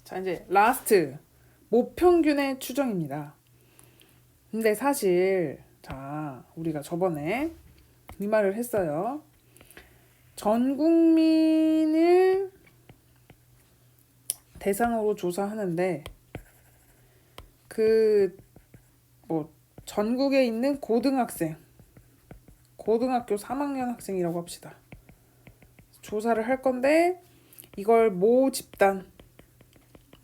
자, 이제 라스트 모평균의 추정입니다. 근데 사실 자, 우리가 저번에 이 말을 했어요. 전 국민을 대상으로 조사하는데 그 뭐 전국에 있는 고등학생, 고등학교 3학년 학생이라고 합시다. 조사를 할 건데 이걸 모 집단,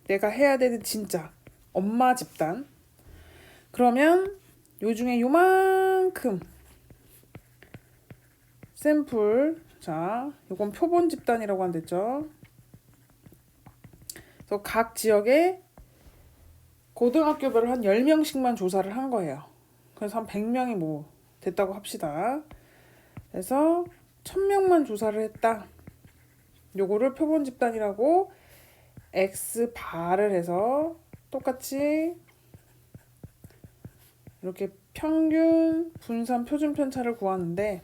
내가 해야 되는 진짜 엄마 집단, 그러면 요 중에 요만큼 샘플, 자, 요건 표본 집단이라고 한댔죠. 그래서 각 지역에 고등학교별로 한 10명씩만 조사를 한 거예요. 그래서 한 100명이 뭐 됐다고 합시다. 그래서 1000명만 조사를 했다. 요거를 표본 집단이라고 X바를 해서 똑같이 이렇게 평균, 분산, 표준 편차를 구하는데,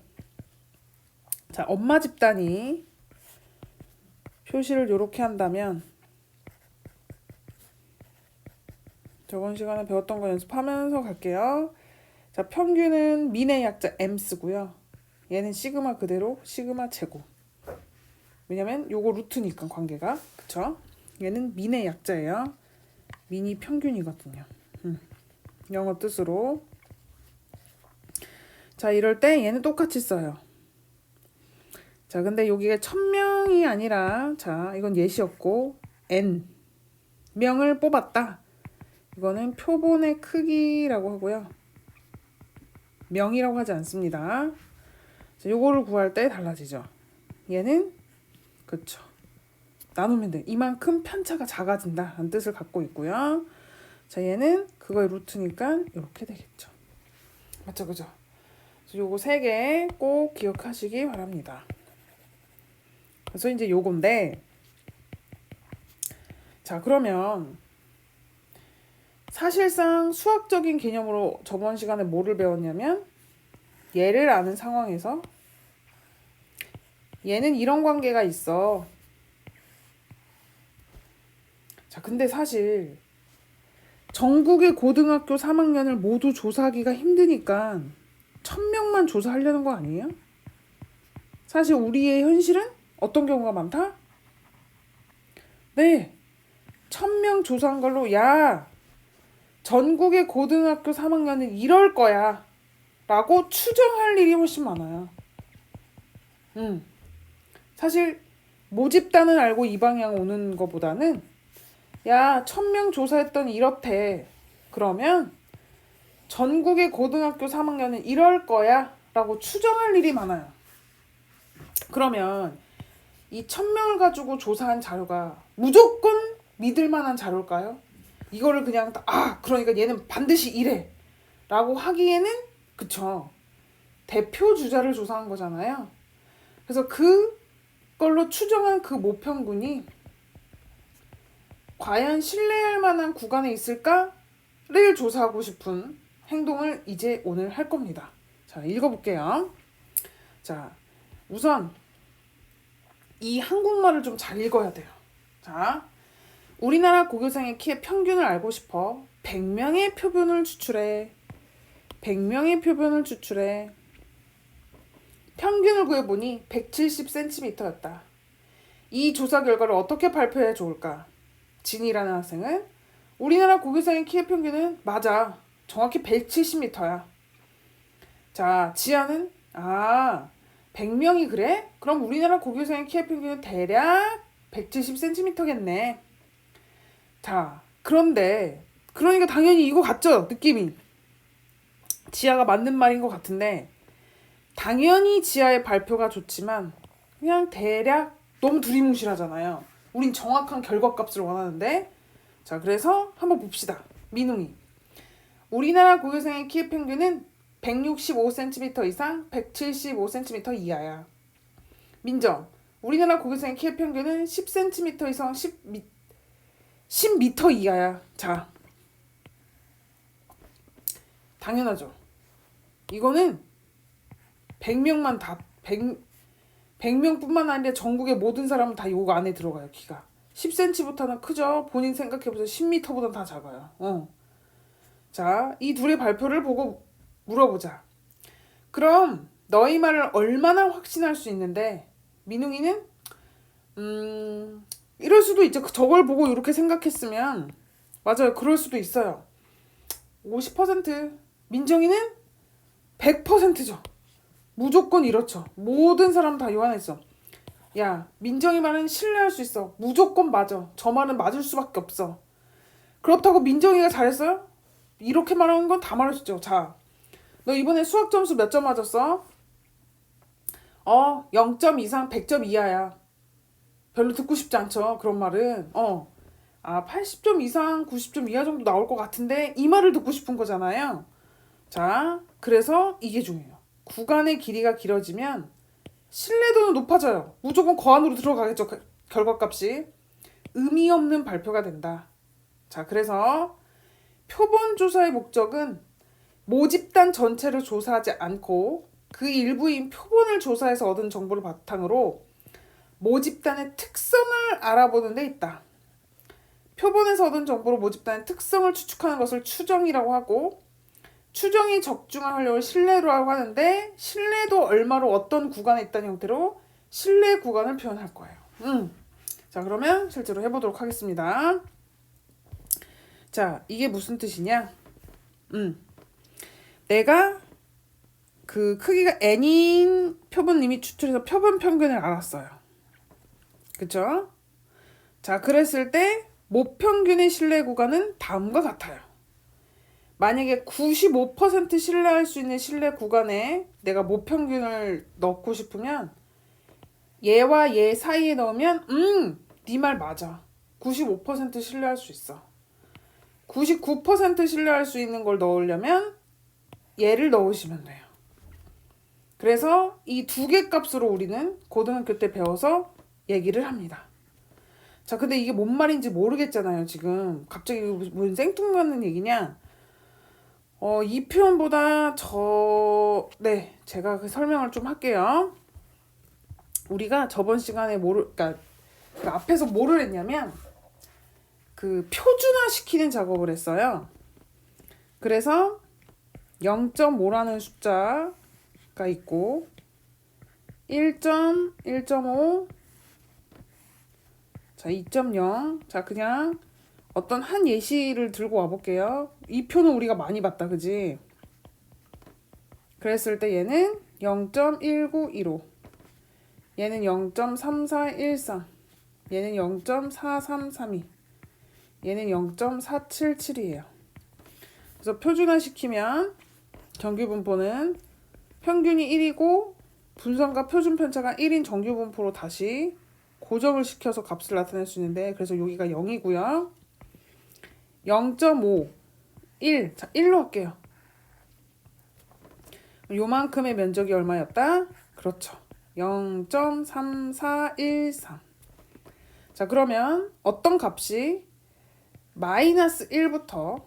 자, 엄마 집단이 표시를 이렇게 한다면 저번 시간에 배웠던 거 연습하면서 갈게요. 자, 평균은 민의 약자 M 쓰고요. 얘는 시그마 그대로 시그마 제곱. 왜냐면 요거 루트니까 관계가. 그쵸? 얘는 민의 약자예요. 민이 평균이거든요. 영어 뜻으로. 자, 이럴 때 얘는 똑같이 써요. 자, 근데 여기가 1000명이 아니라, 자, 이건 예시였고 N 명을 뽑았다. 이거는 표본의 크기라고 하고요. 명이라고 하지 않습니다. 자, 요거를 구할 때 달라지죠. 얘는 그쵸. 나누면 돼. 이만큼 편차가 작아진다 라는 뜻을 갖고 있고요. 자, 얘는 그거의 루트니까 이렇게 되겠죠. 맞죠? 그죠? 그래서 요거 3개 꼭 기억하시기 바랍니다. 그래서 이제 요건데, 자, 그러면 사실상 수학적인 개념으로 저번 시간에 뭐를 배웠냐면, 얘를 아는 상황에서 얘는 이런 관계가 있어. 자, 근데 사실 전국의 고등학교 3학년을 모두 조사하기가 힘드니까 1000명만 조사하려는 거 아니에요? 사실 우리의 현실은 어떤 경우가 많다? 네, 1000명 조사한 걸로, 야, 전국의 고등학교 3학년은 이럴 거야 라고 추정할 일이 훨씬 많아요. 사실 모집단은 알고 이 방향 오는 것보다는, 야, 1000명 조사했더니 이렇대. 그러면 전국의 고등학교 3학년은 이럴 거야 라고 추정할 일이 많아요. 그러면 이 1000명을 가지고 조사한 자료가 무조건 믿을 만한 자료일까요? 이거를 그냥 그러니까 얘는 반드시 이래 라고 하기에는, 그쵸, 대표 주자를 조사한 거잖아요. 그래서 그걸로 추정한 그 모평군이 과연 신뢰할 만한 구간에 있을까를 조사하고 싶은 행동을 이제 오늘 할 겁니다. 자, 읽어볼게요. 자, 우선 이 한국말을 좀 잘 읽어야 돼요. 자, 우리나라 고교생의 키의 평균을 알고 싶어 100명의 표본을 추출해. 100명의 표본을 추출해. 평균을 구해보니 170cm였다. 이 조사 결과를 어떻게 발표해야 좋을까? 진이라는 학생은, 우리나라 고교생의 키의 평균은 맞아, 정확히 170m야. 자, 지아는, 100명이 그래? 그럼 우리나라 고교생의 키의 평균은 대략 170cm겠네. 자, 그런데 그러니까 당연히 이거 같죠? 느낌이. 지아가 맞는 말인 것 같은데, 당연히 지아의 발표가 좋지만 그냥 대략 너무 두리뭉실하잖아요. 우린 정확한 결과값을 원하는데. 자, 그래서 한번 봅시다. 민웅이, 우리나라 고교생의 키의 평균은 165cm 이상 175cm 이하야. 민정, 우리나라 고교생의 키의 평균은 10cm 이상 10m 이하야. 자, 당연하죠. 이거는 100명만 다 100명뿐만 아니라 전국의 모든 사람은 다 요거 안에 들어가요. 키가 10cm부터는 크죠? 본인 생각해보세요. 10m보다 다 작아요. 자, 이 둘의 발표를 보고 물어보자. 그럼 너희 말을 얼마나 확신할 수 있는데 민웅이는 이럴 수도 있죠. 저걸 보고 이렇게 생각했으면 맞아요. 그럴 수도 있어요. 50%. 민정이는 100%죠. 무조건 이렇죠. 모든 사람 다 요한했어. 야, 민정이 말은 신뢰할 수 있어. 무조건 맞아. 저 말은 맞을 수밖에 없어. 그렇다고 민정이가 잘했어요? 이렇게 말하는 건 다 말할 수 있죠. 자, 너 이번에 수학 점수 몇 점 맞았어? 0점 이상 100점 이하야. 별로 듣고 싶지 않죠. 그런 말은. 80점 이상 90점 이하 정도 나올 것 같은데 이 말을 듣고 싶은 거잖아요. 자, 그래서 이게 중요해요. 구간의 길이가 길어지면 신뢰도는 높아져요. 무조건 거안으로 들어가겠죠. 결과값이. 의미 없는 발표가 된다. 자, 그래서 표본 조사의 목적은 모집단 전체를 조사하지 않고 그 일부인 표본을 조사해서 얻은 정보를 바탕으로 모집단의 특성을 알아보는 데 있다. 표본에서 얻은 정보로 모집단의 특성을 추측하는 것을 추정이라고 하고 추정이 적중한 활용을 신뢰도라고 하는데 신뢰도 얼마로 어떤 구간에 있다는 형태로 신뢰 구간을 표현할 거예요. 자, 그러면 실제로 해보도록 하겠습니다. 자, 이게 무슨 뜻이냐? 내가 그 크기가 n인 표본님이 추출해서 표본 평균을 알았어요. 그쵸? 자, 그랬을 때 모평균의 신뢰 구간은 다음과 같아요. 만약에 95% 신뢰할 수 있는 신뢰 구간에 내가 모평균을 넣고 싶으면 얘와 얘 사이에 넣으면 네 말 맞아. 95% 신뢰할 수 있어. 99% 신뢰할 수 있는 걸 넣으려면 얘를 넣으시면 돼요. 그래서 이 두 개 값으로 우리는 고등학교 때 배워서 얘기를 합니다. 자, 근데 이게 뭔 말인지 모르겠잖아요, 지금. 갑자기 무슨 생뚱맞는 얘기냐? 이 표현보다 제가 그 설명을 좀 할게요. 우리가 저번 시간에 그러니까 그 앞에서 뭐를 했냐면 그 표준화 시키는 작업을 했어요. 그래서 0.5라는 숫자가 있고 1점, 1.5, 자 2.0, 자 그냥 어떤 한 예시를 들고 와볼게요. 이 표는 우리가 많이 봤다, 그지? 그랬을 때 얘는 0.1915, 얘는 0.3413, 얘는 0.4332, 얘는 0.477이에요. 그래서 표준화 시키면 정규분포는 평균이 1이고 분선과 표준 편차가 1인 정규분포로 다시 고정을 시켜서 값을 나타낼 수 있는데, 그래서 여기가 0이고요. 0.5, 1. 자, 1로 할게요. 요만큼의 면적이 얼마였다? 그렇죠. 0.3413. 자, 그러면 어떤 값이 마이너스 1부터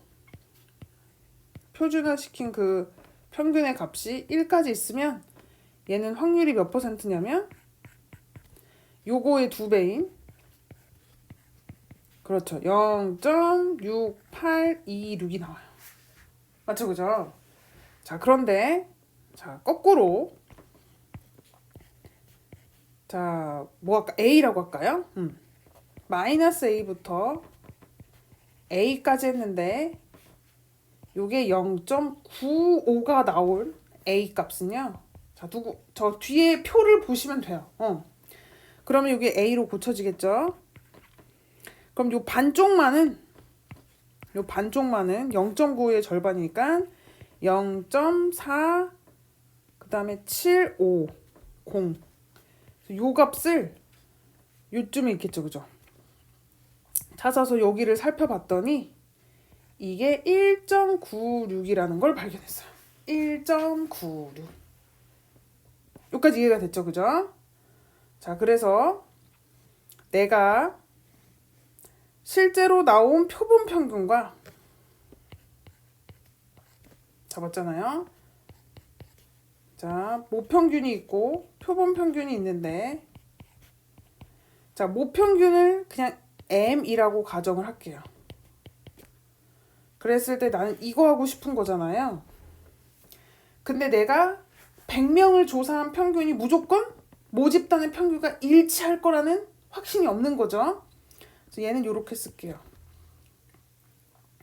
표준화 시킨 그 평균의 값이 1까지 있으면 얘는 확률이 몇 %냐면 요거의 2배인 그렇죠. 0.6826이 나와요. 맞죠, 그죠? 자, 그런데 자, 거꾸로 자, 뭐 할까? A라고 할까요? 마이너스 A부터 A까지 했는데 요게 0.95가 나올 A 값은요. 자, 저 뒤에 표를 보시면 돼요. 그러면 요게 A로 고쳐지겠죠? 그럼 요 반쪽만은 0.95의 절반이니까 0.4 그다음에 750. 요 값을 요쯤에 있겠죠, 그죠? 찾아서 여기를 살펴봤더니 이게 1.96이라는 걸 발견했어요. 1.96. 여기까지 이해가 됐죠, 그죠? 자, 그래서 내가 실제로 나온 표본 평균과 잡았잖아요. 자, 모평균이 있고 표본 평균이 있는데, 자, 모평균을 그냥 m이라고 가정을 할게요. 그랬을 때 나는 이거 하고 싶은 거잖아요. 근데 내가 100명을 조사한 평균이 무조건 모집단의 평균과 일치할 거라는 확신이 없는 거죠. 그래서 얘는 이렇게 쓸게요.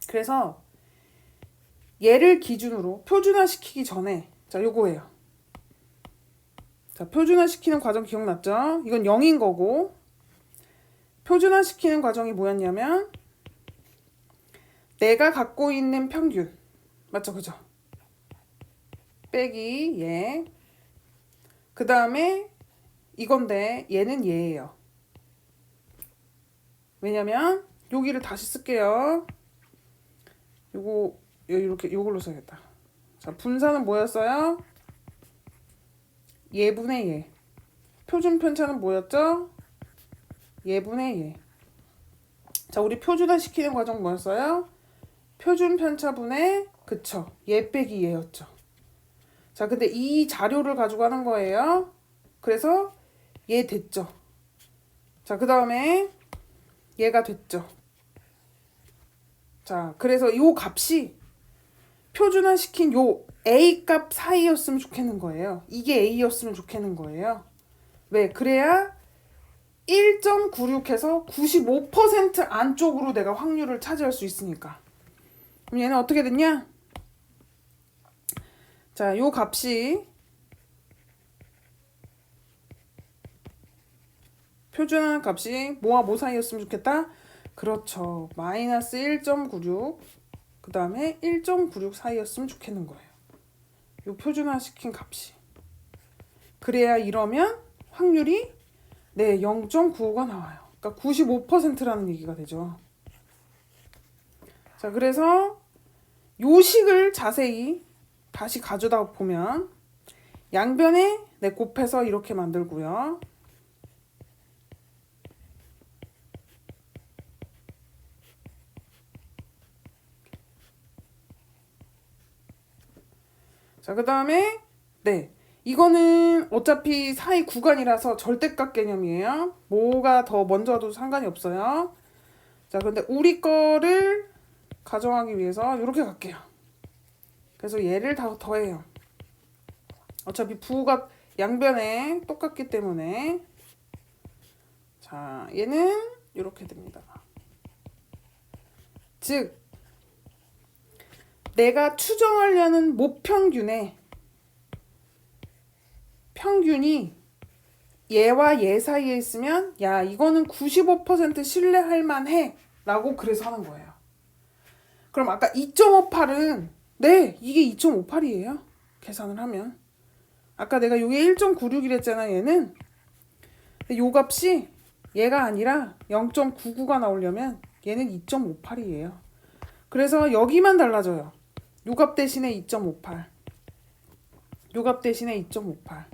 그래서 얘를 기준으로 표준화시키기 전에 자 요거예요. 자 표준화시키는 과정 기억났죠? 이건 0인 거고 표준화시키는 과정이 뭐였냐면 내가 갖고 있는 평균 맞죠? 그죠? 빼기 얘 그 다음에 이건데 얘는 얘예요. 왜냐면 여기를 다시 쓸게요. 요거 이렇게 요걸로 써야겠다. 자 분사는 뭐였어요? 얘분의 얘. 표준 편차는 뭐였죠? 얘분의 얘. 자 우리 표준화 시키는 과정 뭐였어요? 표준 편차분의 그쵸 얘 빼기 얘였죠. 자 근데 이 자료를 가지고 하는 거예요. 그래서 얘 됐죠. 자 그 다음에 얘가 됐죠. 자 그래서 요 값이 표준화 시킨 요 A 값 사이였으면 좋겠는 거예요. 이게 A였으면 좋겠는 거예요. 왜? 그래야 1.96해서 95% 안쪽으로 내가 확률을 차지할 수 있으니까. 그럼 얘는 어떻게 됐냐? 자, 요 값이 표준화 값이 뭐와 뭐 사이였으면 좋겠다? 그렇죠. 마이너스 1.96 그 다음에 1.96 사이였으면 좋겠는 거예요. 요 표준화 시킨 값이. 그래야 이러면 확률이 네 0.95가 나와요. 그러니까 95%라는 얘기가 되죠. 자 그래서 요 식을 자세히 다시 가져다 보면 양변에 네 곱해서 이렇게 만들고요. 자, 그 다음에 네 이거는 어차피 사이 구간이라서 절대값 개념이에요. 뭐가 더 먼저 와도 상관이 없어요. 자, 근데 우리 거를 가정하기 위해서 이렇게 갈게요. 그래서 얘를 다 더해요. 어차피 부호가 양변에 똑같기 때문에 자 얘는 이렇게 됩니다. 즉 내가 추정하려는 모평균의 평균이 얘와 얘 사이에 있으면 야 이거는 95% 신뢰할 만해 라고 그래서 하는 거예요. 그럼 아까 2.58은 네 이게 2.58이에요. 계산을 하면 아까 내가 요게 1.96이랬잖아 얘는. 근데 요 값이 얘가 아니라 0.99가 나오려면 얘는 2.58이에요. 그래서 여기만 달라져요. 요 값 대신에 2.58. 요 값 대신에 2.58.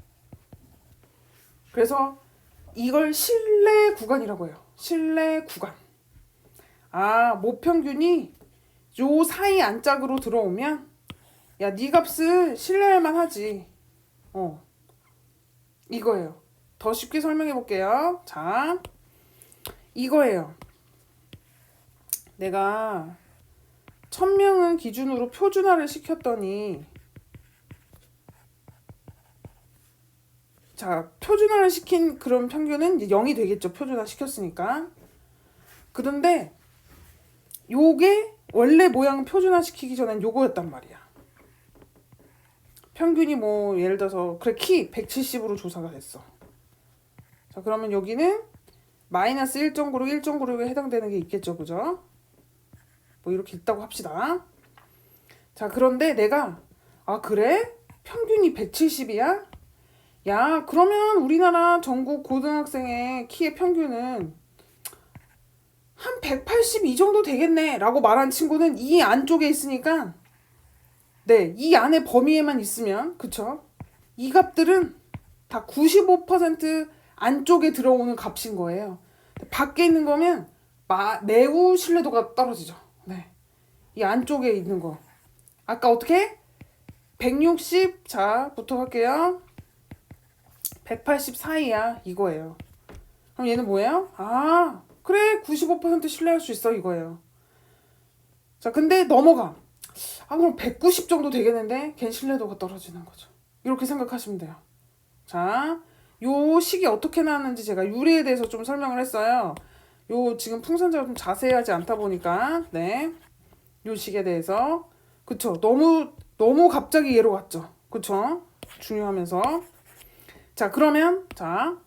그래서 이걸 신뢰 구간이라고 해요. 신뢰 구간. 아, 모평균이 요 사이 안짝으로 들어오면 야, 네 값을 신뢰할 만하지. 이거예요. 더 쉽게 설명해 볼게요. 자, 이거예요. 내가 1000명은 기준으로 표준화를 시켰더니 자, 표준화를 시킨 그런 평균은 이제 0이 되겠죠. 표준화 시켰으니까. 그런데 요게 원래 모양 표준화 시키기 전엔 요거였단 말이야. 평균이 뭐 예를 들어서 그래 키 170으로 조사가 됐어. 자, 그러면 여기는 마이너스 1.96, 1.96에 해당되는 게 있겠죠. 그죠? 뭐 이렇게 있다고 합시다. 자, 그런데 내가 아, 그래? 평균이 170이야? 야, 그러면 우리나라 전국 고등학생의 키의 평균은 한 182 정도 되겠네 라고 말한 친구는 이 안쪽에 있으니까 네, 이 안에 범위에만 있으면 그쵸? 이 값들은 다 95% 안쪽에 들어오는 값인 거예요. 밖에 있는 거면 매우 신뢰도가 떨어지죠. 네, 이 안쪽에 있는 거 아까 어떻게? 160 자부터 할게요. 180 사이야 이거예요. 그럼 얘는 뭐예요? 아 그래 95% 신뢰할 수 있어 이거예요. 자 근데 넘어가. 그럼 190 정도 되겠는데 걘 신뢰도가 떨어지는 거죠. 이렇게 생각하시면 돼요. 자, 요 식이 어떻게 나왔는지 제가 유리에 대해서 좀 설명을 했어요. 요 지금 풍선자가 좀 자세하지 않다 보니까 네, 요 식에 대해서 그쵸. 너무 갑자기 얘로 갔죠. 그쵸. 중요하면서 자 그러면 자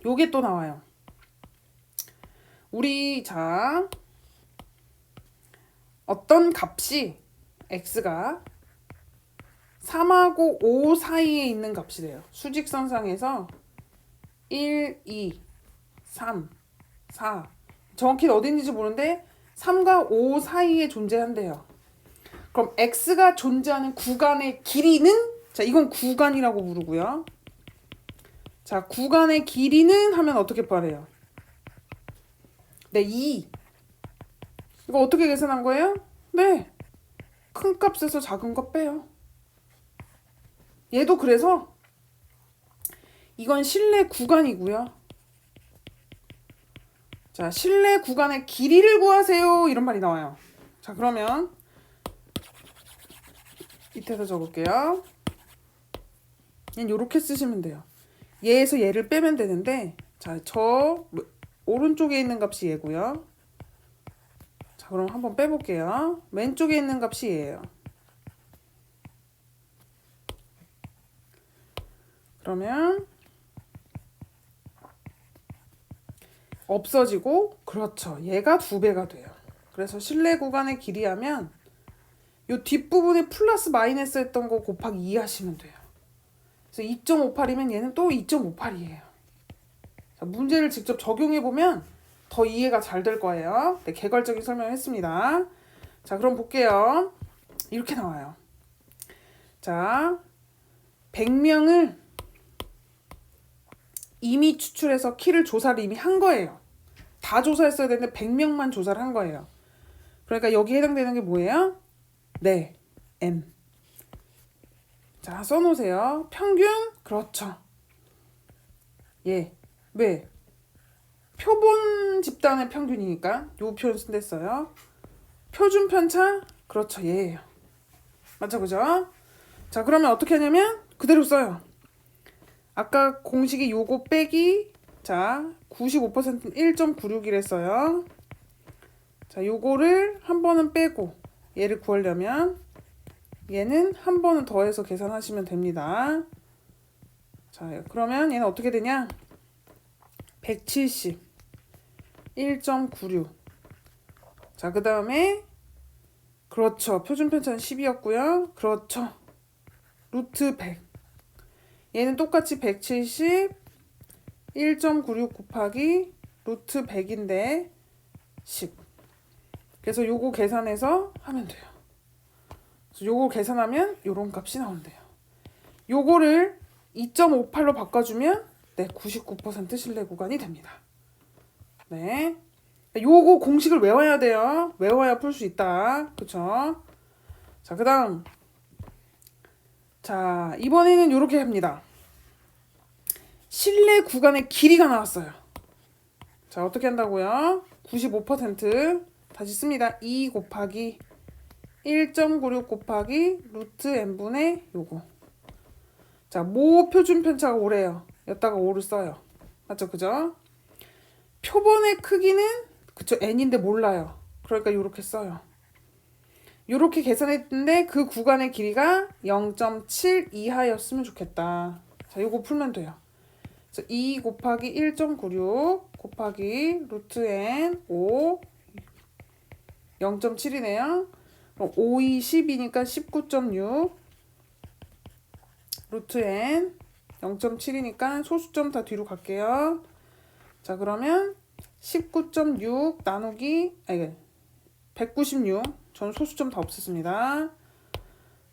요게 또 나와요. 우리 자 어떤 값이 x가 3하고 5 사이에 있는 값이래요. 수직선상에서 1, 2, 3, 4 정확히 어디 있는지 모르는데 3과 5 사이에 존재한대요. 그럼 x가 존재하는 구간의 길이는 자 이건 구간이라고 부르고요. 자 구간의 길이는 하면 어떻게 말해요? 네 2. 이거 어떻게 계산한 거예요? 네. 큰 값에서 작은 거 빼요. 얘도 그래서 이건 실내 구간이고요. 자, 실내 구간의 길이를 구하세요. 이런 말이 나와요. 자, 그러면 밑에다 적을게요. 얘는 이렇게 쓰시면 돼요. 얘에서 얘를 빼면 되는데 자, 저 오른쪽에 있는 값이 얘고요. 자, 그럼 한번 빼볼게요. 왼쪽에 있는 값이 얘예요. 그러면 없어지고 그렇죠. 얘가 2배가 돼요. 그래서 실내 구간의 길이 하면 요 뒷부분에 플러스 마이너스 했던 거 곱하기 2 하시면 돼요. 그래서 2.58이면 얘는 또 2.58이에요. 자, 문제를 직접 적용해 보면 더 이해가 잘 될 거예요. 네, 개괄적인 설명을 했습니다. 자, 그럼 볼게요. 이렇게 나와요. 자, 100명을 이미 추출해서 키를 조사를 이미 한 거예요. 다 조사했어야 되는데 100명만 조사를 한 거예요. 그러니까 여기 해당되는 게 뭐예요? 네, M. 자, 써놓으세요. 평균? 그렇죠. 예, 왜? 표본 집단의 평균이니까 요 표현 쓴댔어요. 표준 편차? 그렇죠, 얘예요. 맞죠, 그죠? 자, 그러면 어떻게 하냐면 그대로 써요. 아까 공식이 요거 빼기 자 95%는 1.96이랬어요. 자 요거를 한 번은 빼고 얘를 구하려면 얘는 한 번은 더해서 계산하시면 됩니다. 자 그러면 얘는 어떻게 되냐 170 1.96 자 그 다음에 그렇죠 표준 편차는 10이었고요. 그렇죠 루트 100 얘는 똑같이 170 1.96 곱하기 루트 100인데 10 그래서 요거 계산해서 하면 돼요. 그래서 요거 계산하면 요런 값이 나온대요. 요거를 2.58로 바꿔주면 네 99% 신뢰 구간이 됩니다. 네 요거 공식을 외워야 돼요. 외워야 풀 수 있다. 그쵸? 자 그 다음 자 이번에는 요렇게 합니다. 실내 구간의 길이가 나왔어요. 자 어떻게 한다고요? 95% 다시 씁니다. 2 곱하기 1.96 곱하기 루트 n분의 요거. 자 모 표준 편차가 5래요. 여기다가 5를 써요. 맞죠? 그죠? 표본의 크기는 그쵸 n인데 몰라요. 그러니까 요렇게 써요. 요렇게 계산했는데 그 구간의 길이가 0.7 이하였으면 좋겠다. 자 요거 풀면 돼요. 2 곱하기 1.96 곱하기 루트 n 5 0.7이네요. 5, 2, 10이니까 19.6 루트 n 0.7이니까 소수점 다 뒤로 갈게요. 자 그러면 19.6 나누기 196 전 소수점 다 없앴습니다.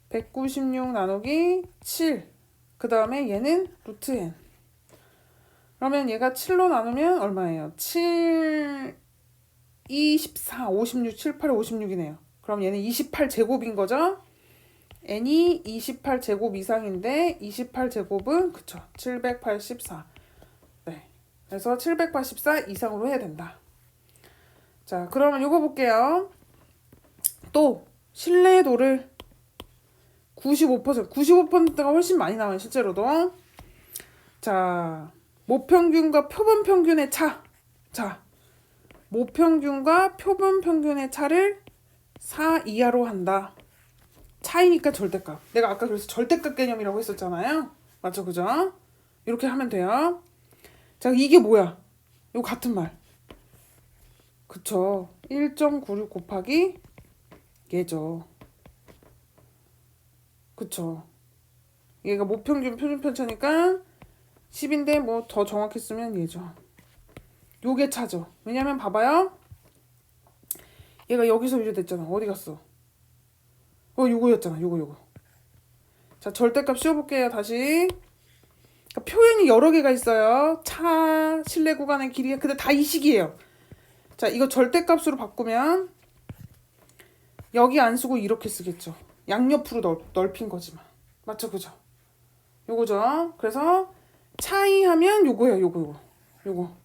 196 나누기 7 그 다음에 얘는 루트 n 그러면 얘가 7로 나누면 얼마예요? 7, 24, 56, 7, 8, 56이네요. 그럼 얘는 28제곱인 거죠? n이 28제곱 이상인데 28제곱은 그쵸 784. 네. 그래서 784 이상으로 해야 된다. 자, 그러면 이거 볼게요. 또 신뢰도를 95%가 훨씬 많이 나와요, 실제로도. 자, 모평균과 표본평균의 차. 자, 모평균과 표본평균의 차를 4 이하로 한다. 차이니까 절대값. 내가 아까 그래서 절대값 개념이라고 했었잖아요. 맞죠, 그죠? 이렇게 하면 돼요. 자, 이게 뭐야? 이거 같은 말. 그쵸. 1.96 곱하기 얘죠. 그쵸. 얘가 모평균 표준편차니까 10인데 뭐 더 정확히 쓰면 얘죠. 요게 차죠. 왜냐면 봐봐요. 얘가 여기서 유래됐잖아. 어디 갔어? 요거였잖아. 요거. 자, 절대값 씌워볼게요. 다시. 그러니까 표현이 여러 개가 있어요. 차, 실내 구간의 길이. 근데 다 이 식이에요. 자, 이거 절대값으로 바꾸면 여기 안 쓰고 이렇게 쓰겠죠. 양옆으로 넓힌 거지만. 맞죠? 그죠? 요거죠. 그래서 차이 하면 요거예요. 요거.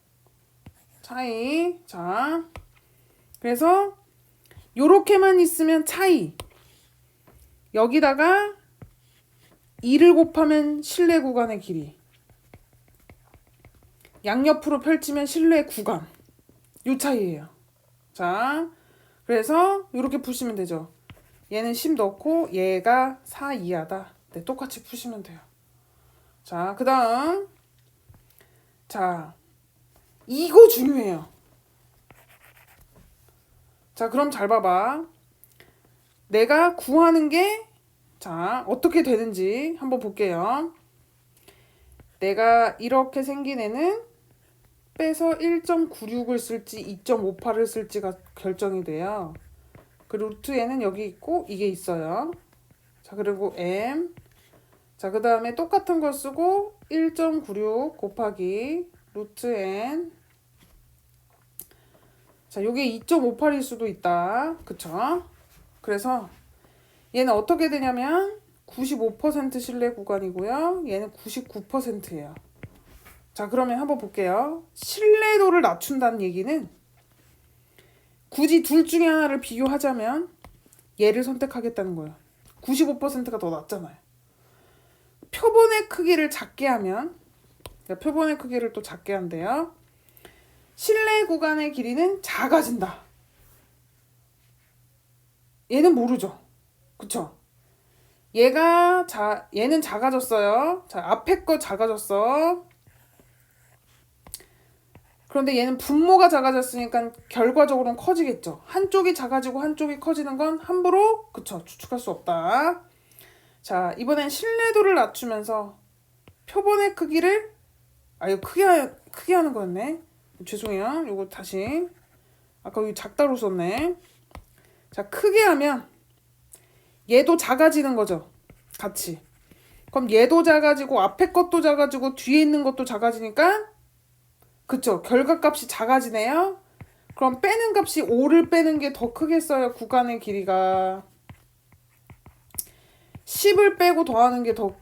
차이. 자, 그래서 요렇게만 있으면 차이. 여기다가 2를 곱하면 실내 구간의 길이. 양옆으로 펼치면 실내 구간. 요 차이예요. 자, 그래서 이렇게 푸시면 되죠. 얘는 10 넣고 얘가 4 이하다. 네, 똑같이 푸시면 돼요. 자, 그 다음. 자, 이거 중요해요. 자, 그럼 잘 봐봐. 내가 구하는 게, 자, 어떻게 되는지 한번 볼게요. 내가 이렇게 생긴 애는 빼서 1.96을 쓸지 2.58을 쓸지가 결정이 돼요. 그 루트에는 여기 있고 이게 있어요. 자, 그리고 m. 자, 그 다음에 똑같은 걸 쓰고 1.96 곱하기 루트 n. 자, 요게 2.58일 수도 있다. 그쵸? 그래서 얘는 어떻게 되냐면 95% 신뢰 구간이고요. 얘는 99%예요. 자, 그러면 한번 볼게요. 신뢰도를 낮춘다는 얘기는 굳이 둘 중에 하나를 비교하자면 얘를 선택하겠다는 거예요. 95%가 더 낫잖아요. 표본의 크기를 작게 하면, 표본의 크기를 또 작게 한대요. 실내 구간의 길이는 작아진다. 얘는 모르죠. 그쵸? 얘는 작아졌어요. 자, 앞에 거 작아졌어. 그런데 얘는 분모가 작아졌으니까 결과적으로는 커지겠죠. 한쪽이 작아지고 한쪽이 커지는 건 함부로, 그쵸, 추측할 수 없다. 자, 이번엔 신뢰도를 낮추면서 표본의 크기를, 이거 크게 하는 거였네. 죄송해요. 이거 다시. 아까 여기 작다로 썼네. 자, 크게 하면 얘도 작아지는 거죠. 같이. 그럼 얘도 작아지고 앞에 것도 작아지고 뒤에 있는 것도 작아지니까, 그쵸, 결과값이 작아지네요. 그럼 빼는 값이 5를 빼는 게 더 크겠어요. 구간의 길이가 10을 빼고 더하는 게 더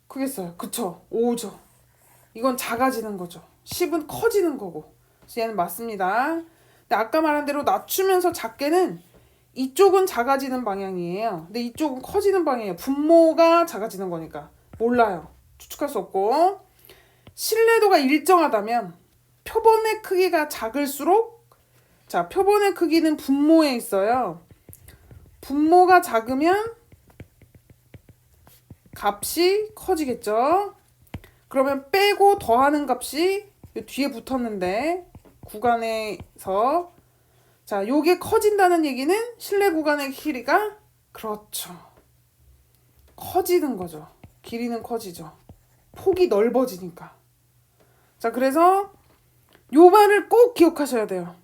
크겠어요. 그쵸, 5죠. 이건 작아지는 거죠. 10은 커지는 거고. 그래서 얘는 맞습니다. 근데 아까 말한 대로 낮추면서 작게는 이쪽은 작아지는 방향이에요. 근데 이쪽은 커지는 방향이에요. 분모가 작아지는 거니까. 몰라요. 추측할 수 없고. 신뢰도가 일정하다면 표본의 크기가 작을수록, 자, 표본의 크기는 분모에 있어요. 분모가 작으면 값이 커지겠죠. 그러면 빼고 더하는 값이 뒤에 붙었는데 구간에서, 자, 요게 커진다는 얘기는 실내 구간의 길이가, 그렇죠, 커지는 거죠. 길이는 커지죠. 폭이 넓어지니까. 자, 그래서 요 말을 꼭 기억하셔야 돼요.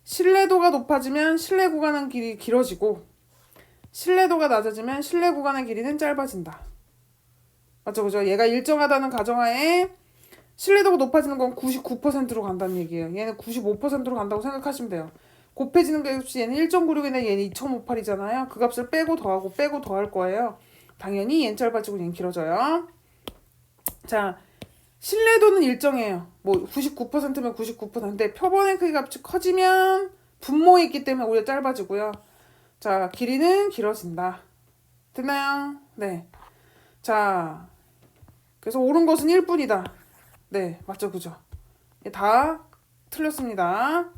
신뢰도가 높아지면 실내 구간의 길이 길어지고 신뢰도가 낮아지면 실내 구간의 길이는 짧아진다. 맞죠? 그죠? 얘가 일정하다는 가정하에 신뢰도가 높아지는 건 99%로 간다는 얘기예요. 얘는 95%로 간다고 생각하시면 돼요. 곱해지는 값이 얘는 1.96인데 얘는 2.58이잖아요. 그 값을 빼고 더하고 빼고 더할 거예요. 당연히 얘는 짧아지고 얘는 길어져요. 자, 신뢰도는 일정해요. 뭐 99%면 99%인데 표본의 크기 값이 커지면 분모에 있기 때문에 오히려 짧아지고요. 자, 길이는 길어진다. 됐나요? 네. 자, 그래서 옳은 것은 1뿐이다. 네, 맞죠, 그죠? 다 틀렸습니다.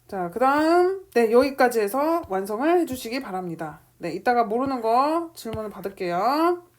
자, 그 다음, 네, 여기까지 해서 완성을 해주시기 바랍니다. 네, 이따가 모르는 거 질문을 받을게요.